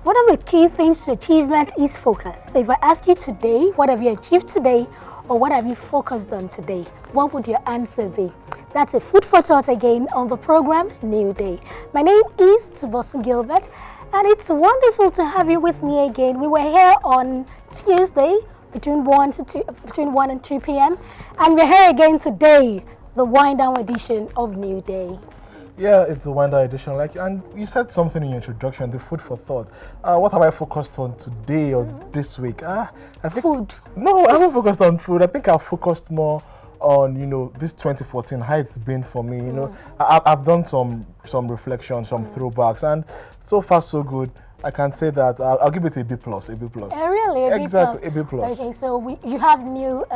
One of the key things to achievement is focus. So if I ask you today, what have you achieved today or what have you focused on today? What would your answer be? That's a food for thought again on the program New Day. My name is Tunbosun Gilbert and it's wonderful to have you with me again. We were here on Tuesday between 1 and 2 p.m. and we're here again today, the wind down edition of New Day. Yeah, it's a wonder edition. And you said something in your introduction, the food for thought. What have I focused on today or this week? I think food. No, I haven't focused on food. I think I've focused more on this 2014, how it's been for me. I've done some reflections, some throwbacks, and so far so good. I can say that I'll give it a B plus. A B plus. Really? Exactly, a B plus. Okay, so you have New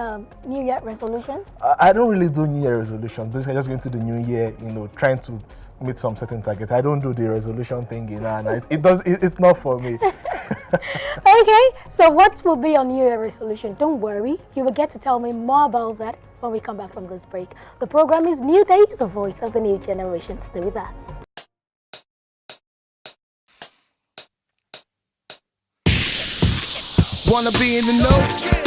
Year resolutions? I don't really do New Year resolutions. Basically, just going to the New Year, trying to meet some certain targets. I don't do the resolution thing, and it's not for me. Okay, so what will be your New Year resolution? Don't worry, you will get to tell me more about that when we come back from this break. The program is New Day, the voice of the new generation. Stay with us. Wanna be in the know?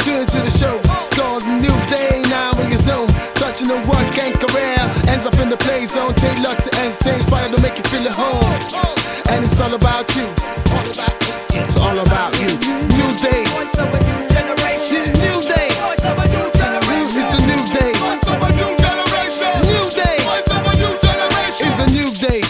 Tune to the show. It's called New Day, now in your zone. Touching the work and career. Ends up in the play zone. Take luck to entertain. Inspired to make you feel at home. And it's all about you. It's all about you. New Day. It's a new generation. New Day. It's the new day. It's a new generation. New Day. It's a new generation. It's a new day.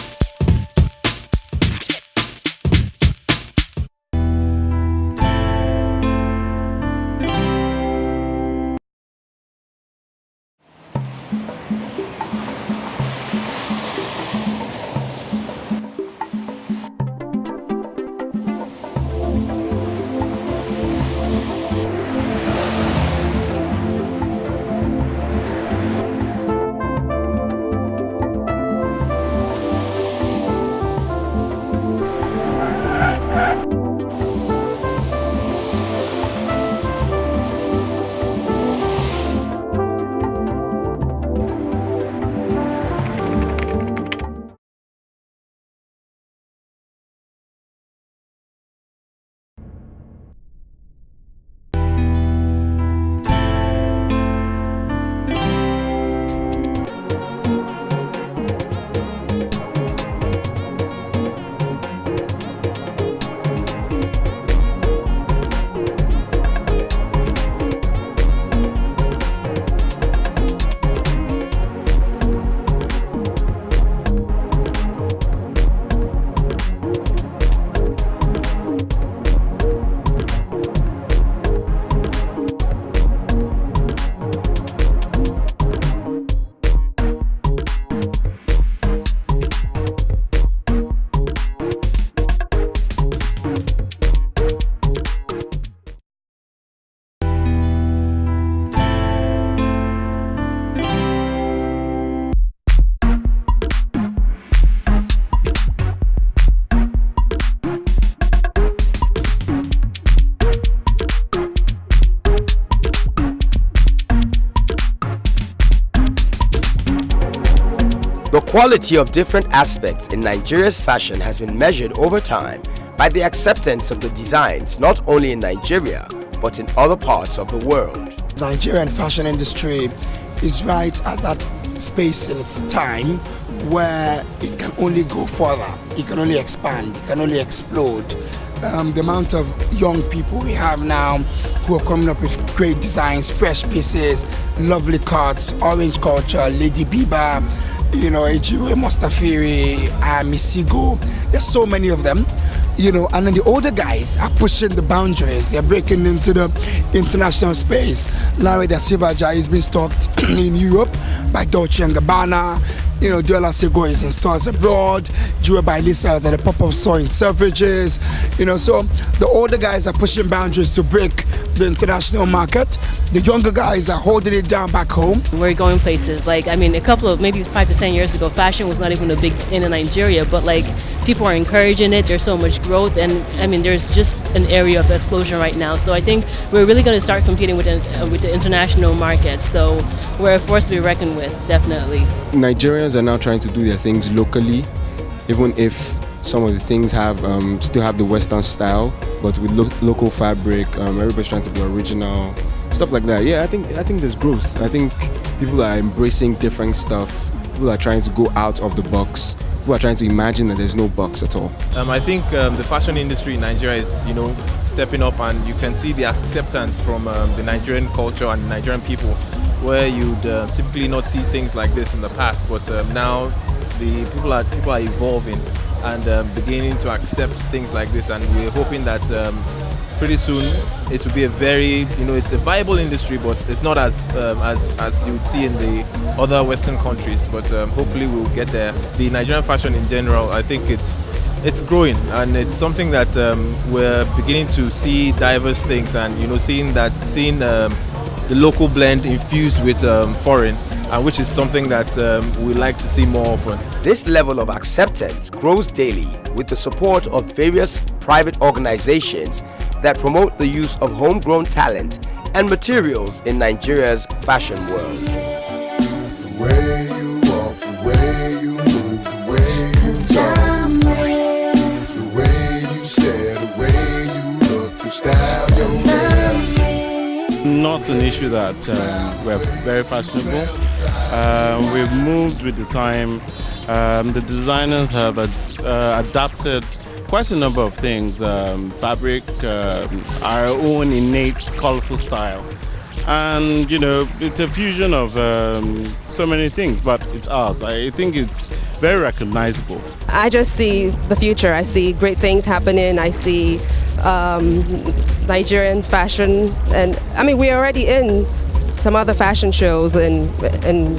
The quality of different aspects in Nigeria's fashion has been measured over time by the acceptance of the designs not only in Nigeria but in other parts of the world. The Nigerian fashion industry is right at that space in its time where it can only go further, it can only expand, it can only explode. The amount of young people we have now who are coming up with great designs, fresh pieces, lovely cuts, orange culture, Lady Bieber, Ejiro, Mustafiri, Misigo. There's so many of them, and then the older guys are pushing the boundaries. They're breaking into the international space. Now the Sivaja is being stocked in Europe by Dolce & Gabbana. Diola Sego is in stores abroad. Jewel by Lisa is at the pop-up store in Selfridges. So the older guys are pushing boundaries to break the international market. The younger guys are holding it down back home. We're going places. A couple of maybe 5 to 10 years ago, fashion was not even a big thing in Nigeria, but people are encouraging it. There's so much growth, and there's just an area of explosion right now. So I think we're really going to start competing with the international market. So we're a force to be reckoned with, definitely. Nigerians are now trying to do their things locally, even if some of the things have still have the Western style, but with local fabric. Everybody's trying to be original, stuff like that. Yeah, I think there's growth. I think people are embracing different stuff. People are trying to go out of the box. People are trying to imagine that there's no box at all. I think the fashion industry in Nigeria is, stepping up, and you can see the acceptance from the Nigerian culture and Nigerian people, where you'd typically not see things like this in the past, but now the people are evolving and beginning to accept things like this, and we're hoping that pretty soon it will be a very, it's a viable industry, but it's not as you would see in the other Western countries, but hopefully we'll get there. The Nigerian fashion in general, I think it's growing, and it's something that we're beginning to see diverse things, and seeing the local blend infused with foreign, which is something that we like to see more often. This level of acceptance grows daily with the support of various private organizations that promote the use of homegrown talent and materials in Nigeria's fashion world. The way you walk, the way you move, the way you talk, the way you stare, the way you look, your style, your hair. Not an issue that we're very fashionable. We've moved with the time. The designers have adapted quite a number of things, fabric, our own innate colorful style, and it's a fusion of so many things, but it's ours. I think it's very recognizable. I just see the future. I see great things happening. I see Nigerian fashion, and I mean, we're already in some other fashion shows in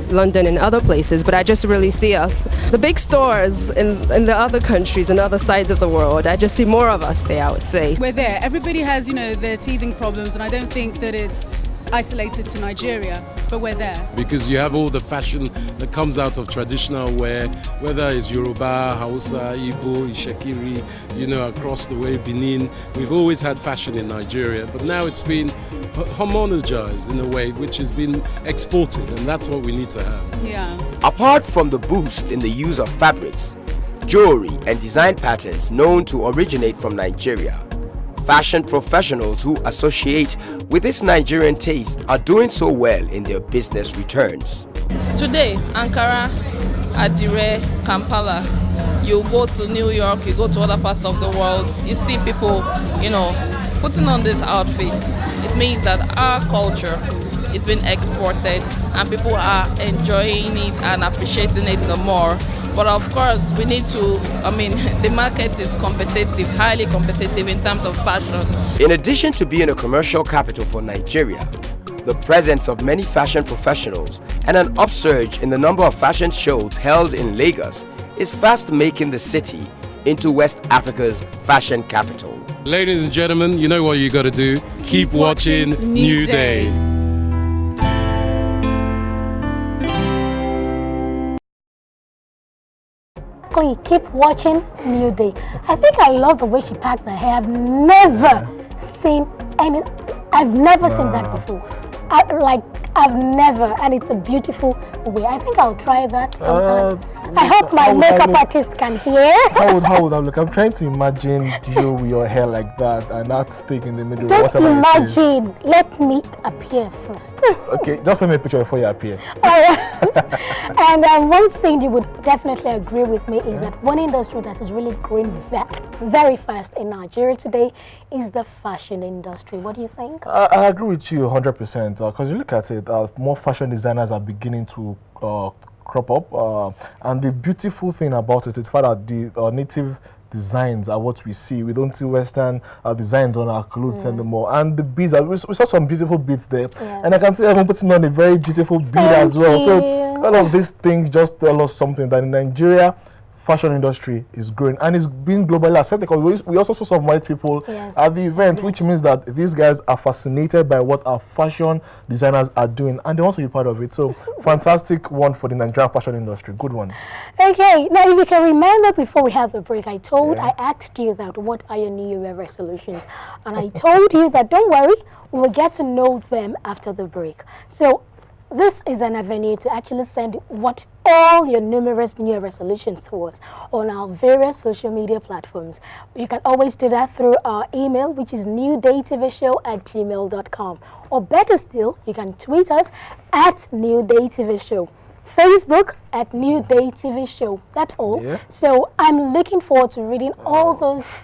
London and other places, but I just really see us, the big stores in the other countries and other sides of the world. I just see more of us there, I would say. We're there. Everybody has, their teething problems, and I don't think that it's isolated to Nigeria, but we're there. Because you have all the fashion that comes out of traditional wear, whether it's Yoruba, Hausa, Igbo, Ishekiri, across the way, Benin. We've always had fashion in Nigeria, but now it's been homogenized in a way which has been exported, and that's what we need to have. Yeah. Apart from the boost in the use of fabrics, jewelry and design patterns known to originate from Nigeria, fashion professionals who associate with this Nigerian taste are doing so well in their business returns. Today, Ankara, Adire, Kampala, you go to New York, you go to other parts of the world, you see people, putting on these outfits. It means that our culture is being exported and people are enjoying it and appreciating it no more. But of course, we need to, the market is competitive, highly competitive in terms of fashion. In addition to being a commercial capital for Nigeria, the presence of many fashion professionals and an upsurge in the number of fashion shows held in Lagos is fast making the city into West Africa's fashion capital. Ladies and gentlemen, you know what you got to do. Keep watching New Day. Keep watching New Day. I think I love the way she packed her hair. I've never seen that before. I've never, and it's a beautiful way. I think I'll try that sometime. I hope my makeup artist can hear. How would I look? I'm trying to imagine you with your hair like that and not stick in the middle. Don't imagine. Let me appear first. Okay, just send me a picture before you appear. And one thing you would definitely agree with me is that one industry that is really growing very fast in Nigeria today is the fashion industry. What do you think? I agree with you 100%. Because you look at it, more fashion designers are beginning to crop up, and the beautiful thing about it is the fact that the native designs are what we see. We don't see Western designs on our clothes anymore. And the beads, we saw some beautiful beads there, and I can see everyone putting on a very beautiful bead as well. So all of these things just tell us something, that in Nigeria, fashion industry is growing and it's being globally accepted, because we also saw some white people at the event, which means that these guys are fascinated by what our fashion designers are doing and they want to be part of it. So fantastic one for the Nigerian fashion industry. Good one. Okay, now if you can remember before we have the break, I asked you that what are your New Year resolutions, and I told you that don't worry, we will get to know them after the break. So this is an avenue to actually send what all your numerous New Year resolutions towards on our various social media platforms. You can always do that through our email, which is newdaytvshow@gmail.com. Or better still, you can tweet us at NewDayTvShow. Facebook at NewDayTvShow. That's all. Yeah. So I'm looking forward to reading all those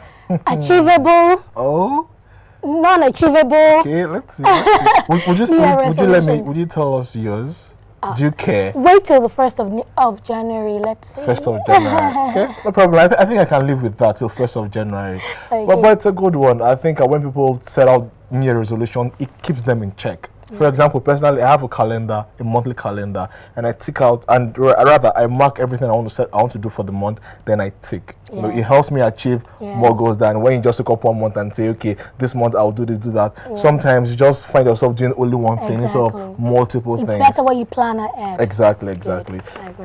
achievable, non-achievable. Okay, let's see. Would you tell us yours? Do you care? Wait till the 1st of January. Let's see. 1st of January. Okay, no problem. I think I can live with that till 1st of January. Okay. But it's a good one. I think when people set out New Year resolution, it keeps them in check. For example, personally, I have a calendar, a monthly calendar, and I tick out, and rather I mark everything I want to do for the month. Then I tick. You know, it helps me achieve more goals than when you just look up one month and say, okay, this month I'll do this, do that. Sometimes you just find yourself doing only one thing instead of multiple things. It's better when you plan ahead. Exactly.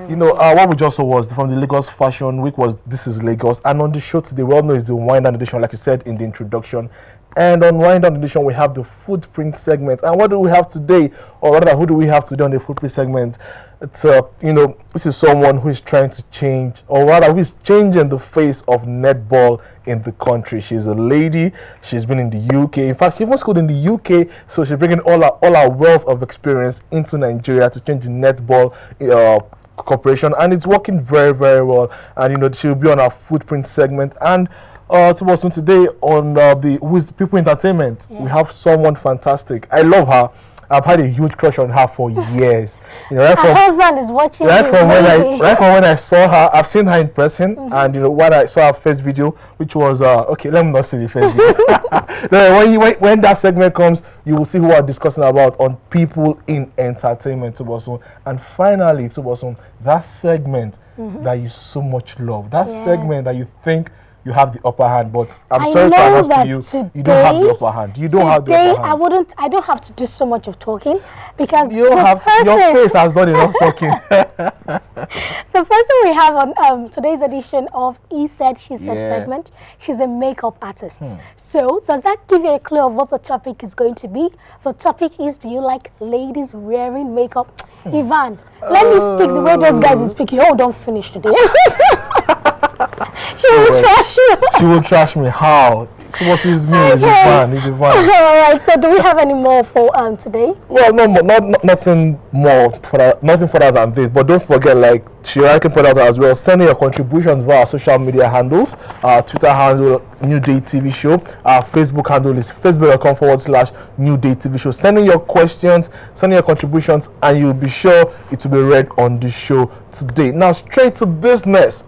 You know, what we just saw was from the Lagos Fashion Week was This is Lagos, and on the show today, we all know it's the wind down edition, like you said in the introduction. And on Wind Down Edition, we have the footprint segment. And what do we have today? Or rather, who do we have today on the footprint segment? It's, this is someone who is trying to change, or rather, who is changing the face of netball in the country. She's a lady. She's been in the UK. In fact, she even schooled in the UK. So she's bringing all our wealth of experience into Nigeria to change the netball corporation. And it's working very, very well. And, she'll be on our footprint segment. And Tunbosun, today on with People Entertainment, we have someone fantastic. I love her. I've had a huge crush on her for years. Her husband is watching. Right from when I saw her, I've seen her in person, and when I saw her first video, which was okay. Let me not see the first video. when that segment comes, you will see who I'm discussing about on People in Entertainment, Tunbosun. And finally, Tunbosun, that segment that you so much love, that segment that you think you have the upper hand, but I'm sorry to announce to you, you don't have the upper hand. You don't have the upper hand. I don't have to do so much of talking because you don't have to, your face has done enough talking. The person we have on today's edition of He Said, She Said segment, she's a makeup artist. So does that give you a clue of what the topic is going to be? The topic is, do you like ladies wearing makeup? Ivan, let me speak the way those guys will speak. You all don't finish today. She will trash you. She will trash me. How? Tunbosun is me. He's a fan. All right. So, do we have any more for today? Well, nothing more. Nothing further than this. But don't forget, like she can put out as well. Send your contributions via our social media handles. Our Twitter handle NewDayTvShow. Our Facebook handle is facebook.com/NewDayTvShow. Send in your questions, send in your contributions, and you'll be sure it will be read on the show today. Now, straight to business.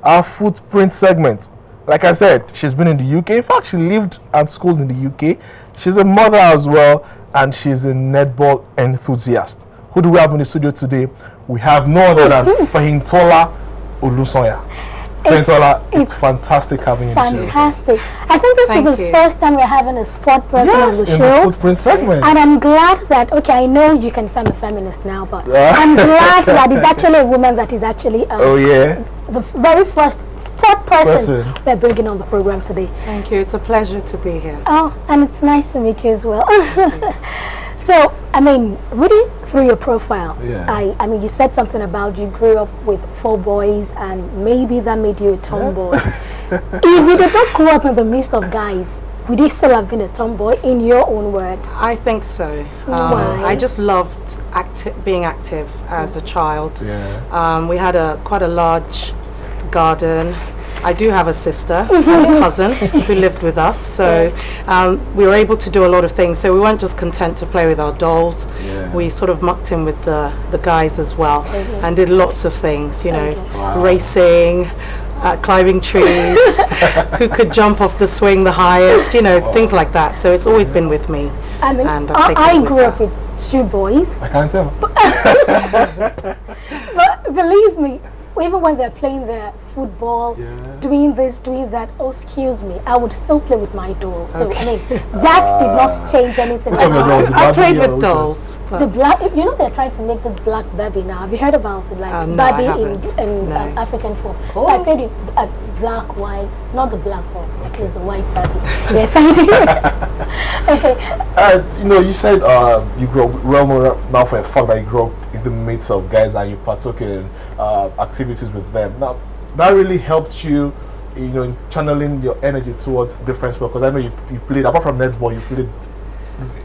Our footprint segment. Like I said, she's been in the UK. In fact, she lived and schooled in the UK. She's a mother as well, and she's a netball enthusiast. Who do we have in the studio today? We have no other than Fehintola Olusanya. Fehintola, it's fantastic having you in the show. Fantastic. I think this is the first time we're having a sport person on the show. In the footprint segment. And I'm glad that, okay, I know you can sound a feminist now, but I'm glad that it's actually a woman that is actually the very first sport person we're bringing on the program today. Thank you. It's a pleasure to be here. Oh, and it's nice to meet you as well. So, I mean, reading through your profile, I mean, you said something about you grew up with 4 boys and maybe that made you a tomboy. If you did not grow up in the midst of guys, would you still have been a tomboy in your own words? I think so. Why? I just loved being active as a child. We had quite a large garden. I do have a sister and a cousin who lived with us, so we were able to do a lot of things. So we weren't just content to play with our dolls. We sort of mucked in with the guys as well and did lots of things, racing, climbing trees, who could jump off the swing the highest, things like that. So it's always been with me. I mean, and I grew up with 2 boys. I can't tell. But believe me, even when they're playing their football, doing this, doing that, oh, excuse me, I would still play with my doll. So, I mean, that did not change anything. I played with dolls. The black, you know, they're trying to make this black Barbie now. Have you heard about it? Like no, Barbie in African form. So I played it black, white, not the black one, at least the white Barbie. Yes, I did. You know, you said you grew up well now for a fact that you grew up in the midst of guys and you partook in activities with them. Now, that really helped you, you know, in channeling your energy towards different sports. Because I know you played, apart from netball, you played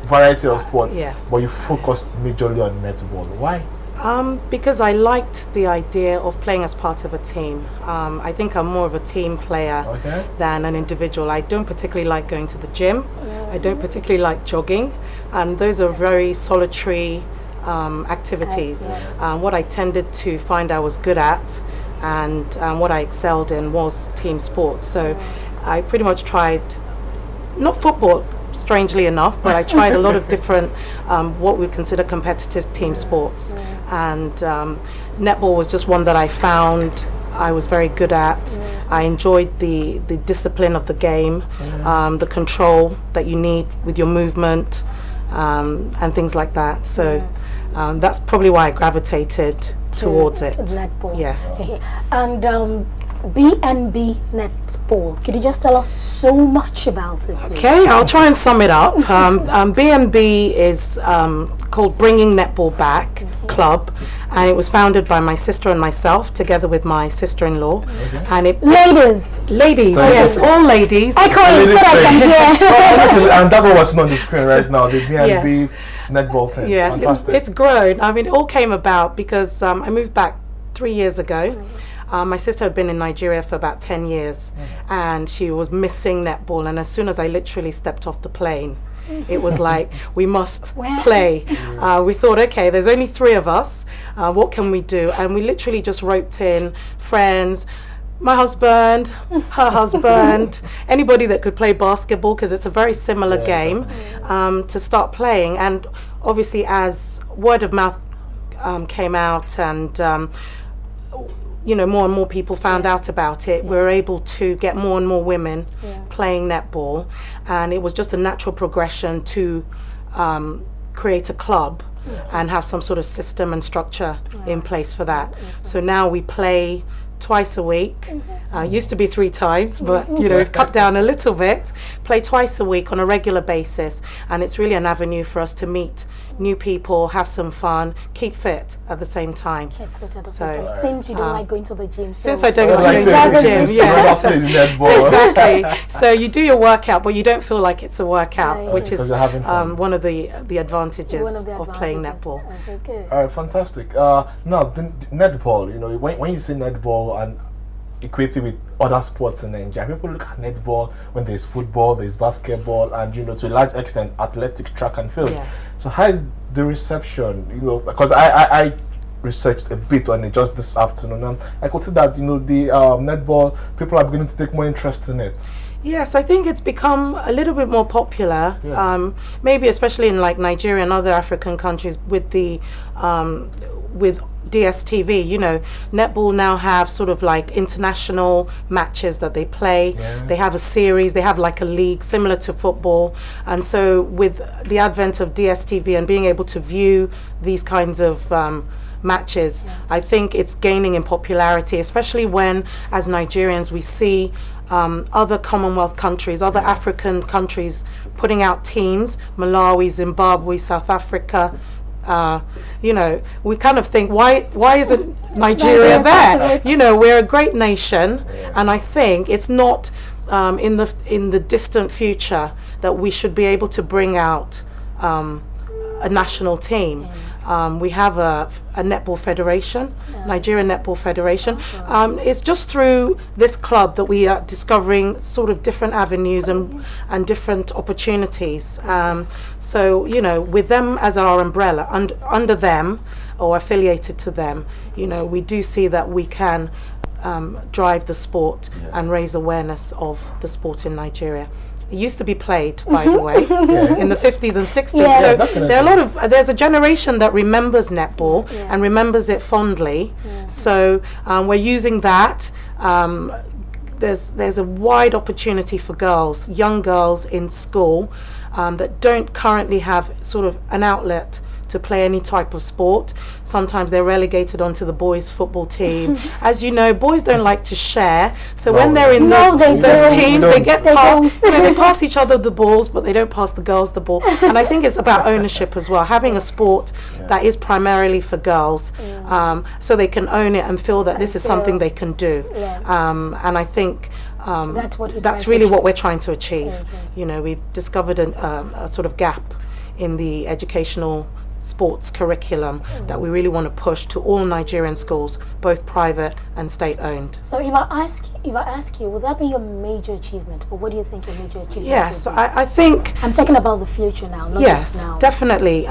variety of sports. Yes. But you focused majorly on netball. Why? Because I liked the idea of playing as part of a team. I think I'm more of a team player than an individual. I don't particularly like going to the gym. I don't particularly like jogging. And those are very solitary activities. What I tended to find I was good at and what I excelled in was team sports. So I pretty much tried, not football, strangely enough, but I tried a lot of different what we consider competitive team sports, and netball was just one that I found I was very good at. I enjoyed the discipline of the game, the control that you need with your movement, and things like that. So that's probably why I gravitated towards it. Netball. Yes. And BNB Netball, could you just tell us so much about it? Okay, I'll try and sum it up. BNB is called Bringing Netball Back Club, and it was founded by my sister and myself together with my sister-in-law. And it ladies, yes, all ladies. I call it and that's what we're seeing on the screen right now, the BNB netball team. Yes, it's grown. I mean, it all came about because I moved back 3 years ago. My sister had been in Nigeria for about 10 years and she was missing netball, and as soon as I literally stepped off the plane, it was like, we must play. We thought, okay, there's only 3 of us, what can we do? And we literally just roped in friends, my husband, her husband, anybody that could play basketball, because it's a very similar game, to start playing. And obviously as word of mouth came out and you know, more and more people found out about it, we were able to get more and more women playing netball, and it was just a natural progression to create a club and have some sort of system and structure in place for that. So now we play twice a week. Used to be 3 times, but you know, we've cut down a little bit. Play twice a week on a regular basis, and it's really an avenue for us to meet new people, have some fun, keep fit at the same time. So since you don't like going to the gym, since I don't like going to the gym, yes, exactly. So you do your workout, but you don't feel like it's a workout, which is one of the advantages of playing netball. All right, fantastic. Now, the netball, you know, when you say netball and equate it with other sports in Nigeria, people look at netball when there's football, there's basketball, and you know, to a large extent, athletic, track and field. So how is the reception? You know, because I researched a bit on it just this afternoon, and I could see that, you know, the netball, people are beginning to take more interest in it. Yes, I think it's become a little bit more popular, maybe especially in like Nigeria and other African countries with the with DSTV. You know, netball now have sort of like international matches that they play. They have a series, they have like a league similar to football, and so with the advent of DSTV and being able to view these kinds of matches, I think it's gaining in popularity, especially when as Nigerians we see other Commonwealth countries, other African countries putting out teams, Malawi, Zimbabwe, South Africa. You know, we kind of think, why isn't Nigeria there? You know, we're a great nation, and I think it's not in the distant future that we should be able to bring out a national team. We have a netball federation, Nigerian Netball Federation. It's just through this club that we are discovering sort of different avenues and different opportunities. So, you know, with them as our umbrella, under them or affiliated to them, you know, we do see that we can drive the sport and raise awareness of the sport in Nigeria. It used to be played, by the way, in the 50s and 60s. Yeah. So Definitely. there are a lot of there's a generation that remembers netball and remembers it fondly. So we're using that. There's a wide opportunity for girls, young girls in school that don't currently have sort of an outlet to play any type of sport. Sometimes they're relegated onto the boys' football team. As you know, boys don't like to share. So when they're in those teams, they get passed. They pass each other the balls, but they don't pass the girls the ball. And I think it's about ownership as well. Having a sport that is primarily for girls, so they can own it and feel that this is something they can do. And I think that's really what we're trying to achieve. You know, we've discovered a sort of gap in the educational sports curriculum that we really want to push to all Nigerian schools, both private and state-owned. So if I ask you, would that be your major achievement, or what do you think your major achievement? Yes, I think I'm talking about the future now, not just now. Yes, definitely.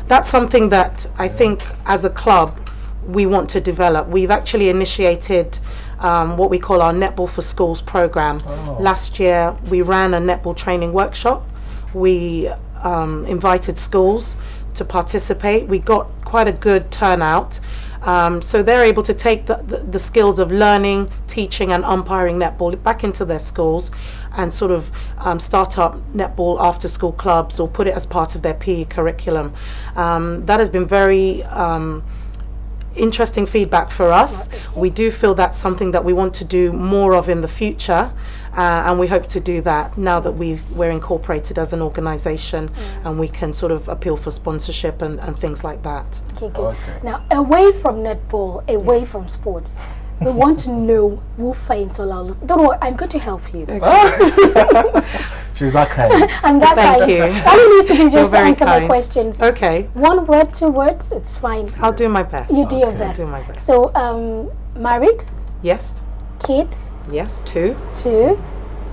That's something that I think as a club we want to develop. We've actually initiated what we call our Netball for Schools program. Last year we ran a netball training workshop. We invited schools to participate. We got quite a good turnout. So they're able to take the skills of learning, teaching and umpiring netball back into their schools and sort of start up netball after school clubs or put it as part of their PE curriculum. That has been very interesting feedback for us. We do feel that's something that we want to do more of in the future. And we hope to do that now that we're incorporated as an organisation and we can sort of appeal for sponsorship and things like that. Okay, good. Now, away from netball, away from sports, we want to know who Fehintola is. Don't worry, I'm going to help you. She's that kind. I'm that kind. Thank you. All you need to do is just very answer my kind. questions. Okay. 1 word, 2 words, it's fine. I'll do my best. You do your best. I'll do my best. So, married? Yes. Kids? Yes, 2. 2.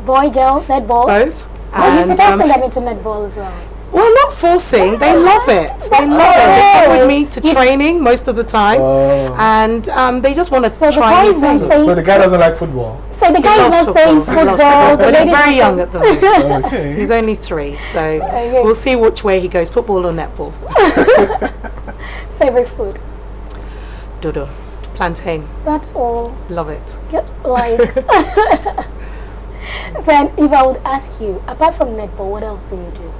Boy, girl, netball? Both. And you can send them into netball as well. Well, not forcing. They love it. They love it. They come with me to training most of the time, and they just want to try new things. So the guy doesn't like football? So the guy is not saying football, but he's very young at the moment. Okay. He's only 3, so we'll see which way he goes, football or netball. Favorite food? Dodo. Plantain. That's all. Love it. Like. Then if I would ask you, apart from netball, what else do you do?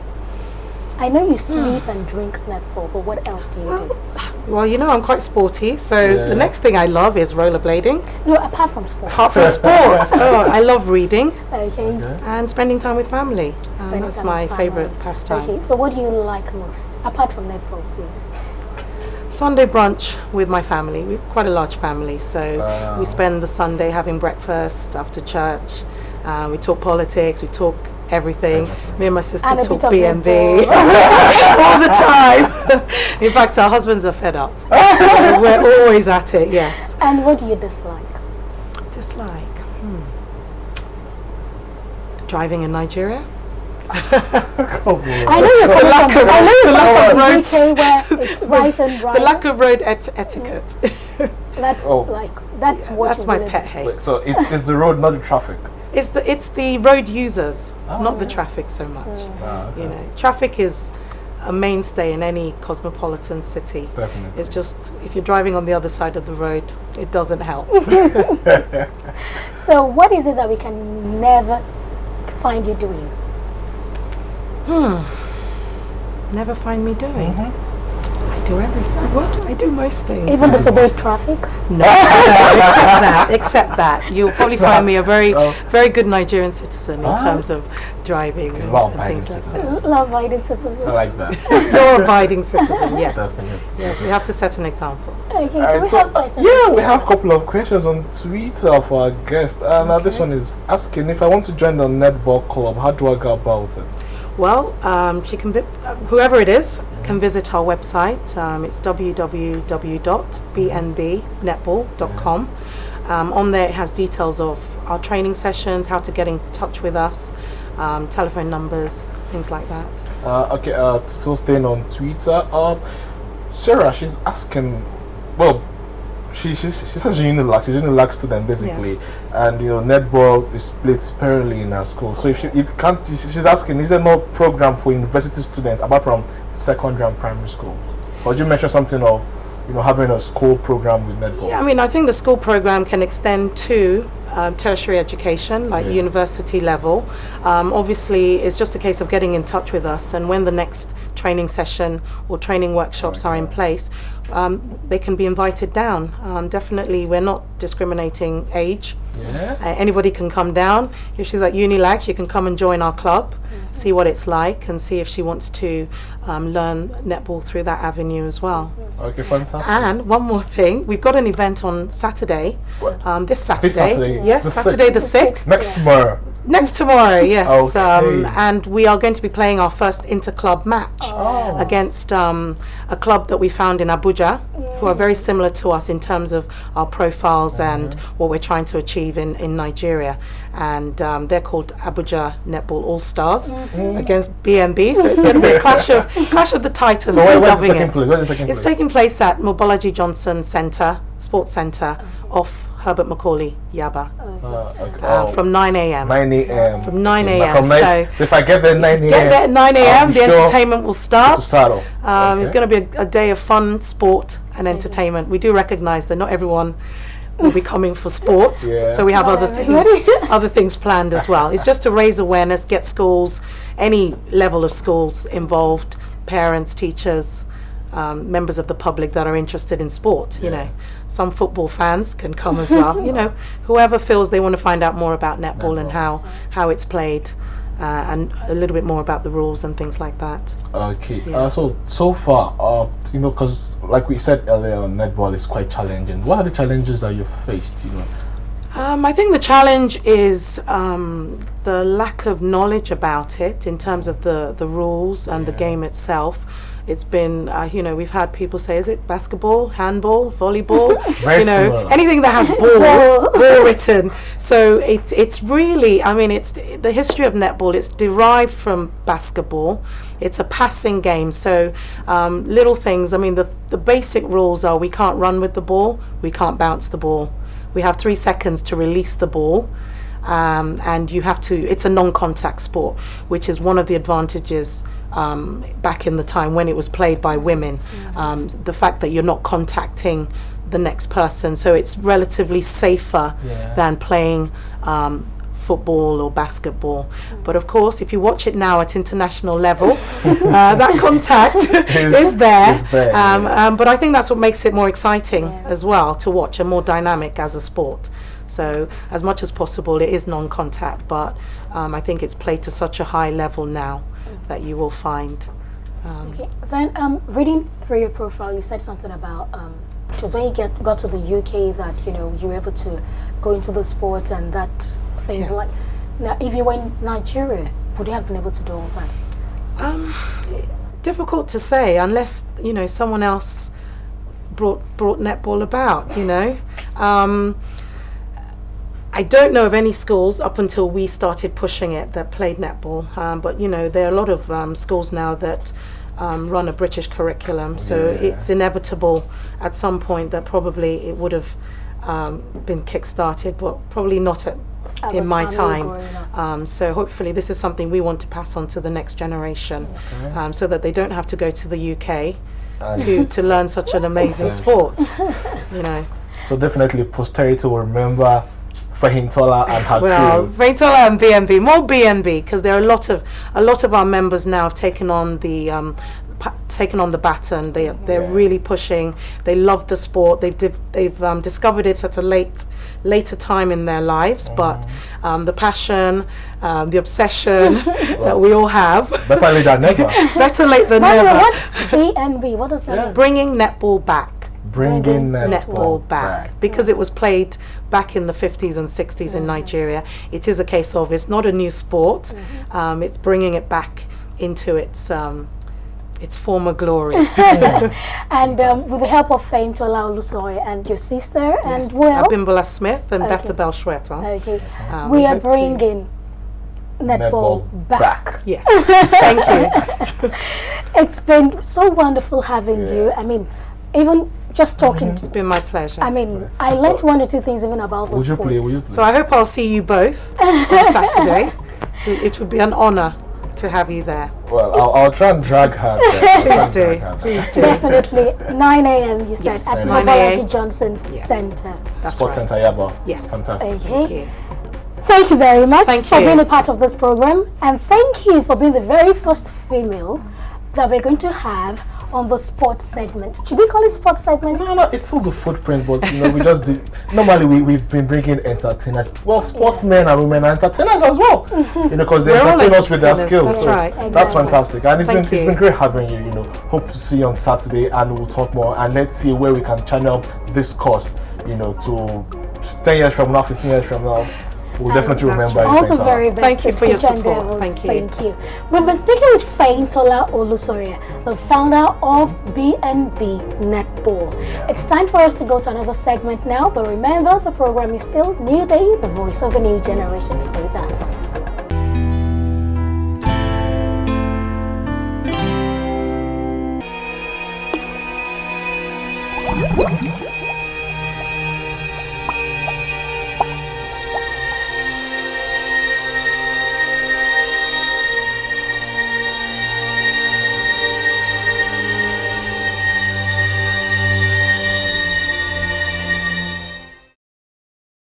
I know you sleep and drink netball, but what else do you do? Well, you know I'm quite sporty, so the next thing I love is rollerblading. No, apart from sport. Apart from sport, I love reading. Okay. And spending time with family. That's my favourite pastime. Okay, so what do you like most, apart from netball, please? Sunday brunch with my family. We're quite a large family, so we spend the Sunday having breakfast after church. We talk politics, we talk everything. Me and my sister talk B&B all the time. In fact, our husbands are fed up. We're always at it, yes. And what do you dislike? Dislike? Driving in Nigeria. I know you're coming from. I know you're from the UK where it's right and right. The lack of road etiquette. That's that's my pet hate. Wait, so it's the road, not the traffic. It's the road users, not the traffic so much. Okay. You know, traffic is a mainstay in any cosmopolitan city. Definitely. It's just if you're driving on the other side of the road, it doesn't help. So, what is it that we can never find you doing? Never find me doing. I do everything. What? I do most things. Even disobey traffic? No, except that. You'll probably find me a very good Nigerian citizen in terms of driving and things like that. Law-abiding citizen. I like that. Law-abiding citizen, yes. Definitely. Yes, we have to set an example. Okay, can we have questions? Yeah, we have a couple of questions on Twitter for our guest. Now this one is asking, if I want to join the netball club, how do I go about it? Well, she can whoever it is can visit our website. It's www.bnbnetball.com. On there it has details of our training sessions, how to get in touch with us, telephone numbers, things like that. Okay, still staying on Twitter. Sarah, she's asking, well, she's such a Unilag. She's a Unilag student basically, and netball is played sparingly in her school. So if she's asking, is there no program for university students apart from secondary and primary schools? Or did you mention something of having a school program with netball? Yeah, I mean, I think the school program can extend to tertiary education, like university level. Obviously, it's just a case of getting in touch with us, and when the next training session or training workshops are in place, they can be invited down. Definitely, we're not discriminating age. Anybody can come down. If she's at Unilag, she can come and join our club, see what it's like, and see if she wants to learn netball through that avenue as well. Okay, fantastic. And one more thing, we've got an event on Saturday. This Saturday. Yes, Saturday the 6th. Next tomorrow, yes. Okay. And we are going to be playing our first inter-club match against a club that we found in Abuja, who are very similar to us in terms of our profiles and what we're trying to achieve in Nigeria. And they're called Abuja Netball All-Stars against BNB. So it's going to be a clash of the titans. So where's it taking place? It's taking place at Mobolaji Johnson Centre, Sports Centre, off Herbert Macaulay, Yaba. From 9 a.m. 9 a.m. From 9 a.m. So if I get there at 9 a.m. Get there at 9 a.m. The entertainment will start. It's going to be a day of fun, sport and entertainment. We do recognise that not everyone will be coming for sport, so we have other things planned as well. It's just to raise awareness, get schools, any level of schools involved, parents, teachers, members of the public that are interested in sport. Some football fans can come as well. Whoever feels they want to find out more about netball and how it's played, and a little bit more about the rules and things like that. Okay. So far, because like we said earlier, netball is quite challenging. What are the challenges that you've faced? I think the challenge is the lack of knowledge about it in terms of the rules and the game itself. It's been, we've had people say, is it basketball, handball, volleyball? Anything that has ball written. So it's really, it's the history of netball. It's derived from basketball. It's a passing game. So little things. The basic rules are we can't run with the ball, we can't bounce the ball. We have 3 seconds to release the ball. And you have to, it's a non-contact sport, which is one of the advantages back in the time when it was played by women. The fact that you're not contacting the next person, so it's relatively safer than playing football or basketball. But of course, if you watch it now at international level, that contact is there. But I think that's what makes it more exciting as well to watch, and more dynamic as a sport. So as much as possible, it is non-contact, but I think it's played to such a high level now that you will find. Then reading through your profile, you said something about it was when you got to the UK that you were able to go into the sport and that things like. Now, if you were in Nigeria, would you have been able to do all that? Difficult to say, unless someone else brought netball about. I don't know of any schools up until we started pushing it that played netball, but there are a lot of schools now that run a British curriculum, so it's inevitable at some point that probably it would have been kick-started, but probably not in my time. So hopefully this is something we want to pass on to the next generation, so that they don't have to go to the UK to learn such an amazing sport. So definitely posterity will remember Fehintola and her crew. Fehintola and BNB, more BNB, because there are a lot of our members now have taken on the baton. They're really pushing. They love the sport. They've discovered it at a later time in their lives, but the passion, the obsession that we all have. Better late than never. Better late than never. What's BNB? What does that mean? Bringing netball back. Bringing netball back, because it was played back in the 50s and 60s in Nigeria. It is a case of, it's not a new sport, it's bringing it back into its former glory. And with the help of Fehintola Olusanya and your sister, and Abimbola Smith and Bethabel Shweta. We are bringing netball back. Yes. Thank you. It's been so wonderful having you. Even just talking. It's been my pleasure. I mean, I learned one or two things even about the Will you sport. play? So I hope I'll see you both on Saturday. It would be an honor to have you there. Well, I'll try and drag her there. Please do. Definitely. 9 a.m. you said Yes, at 9 Mobolaji Johnson Yes. Center. That's Sports right. Center Yaba. Yes. Fantastic. Okay. Thank you very much for you. being a part of this program, and thank you for being the very first female that we're going to have on the sports segment. Should we call it sports segment? No, it's still the footprint, but we just did. Normally, we've been bringing entertainers. Well, sportsmen and women are entertainers as well. Because they entertain us with their skills. That's so right. That's fantastic, and it's Thank you. been great having you. Hope to see you on Saturday, and we'll talk more. And let's see where we can channel this course. To 10 years from now, 15 years from now. We'll definitely remember all the very best. Thank you for your support. Endeavors. Thank you. Thank you. We've been speaking with Fehintola Olusanya, the founder of BNB Netball. It's time for us to go to another segment now, but remember, the program is still New Day, the voice of a new generation. Stay with us.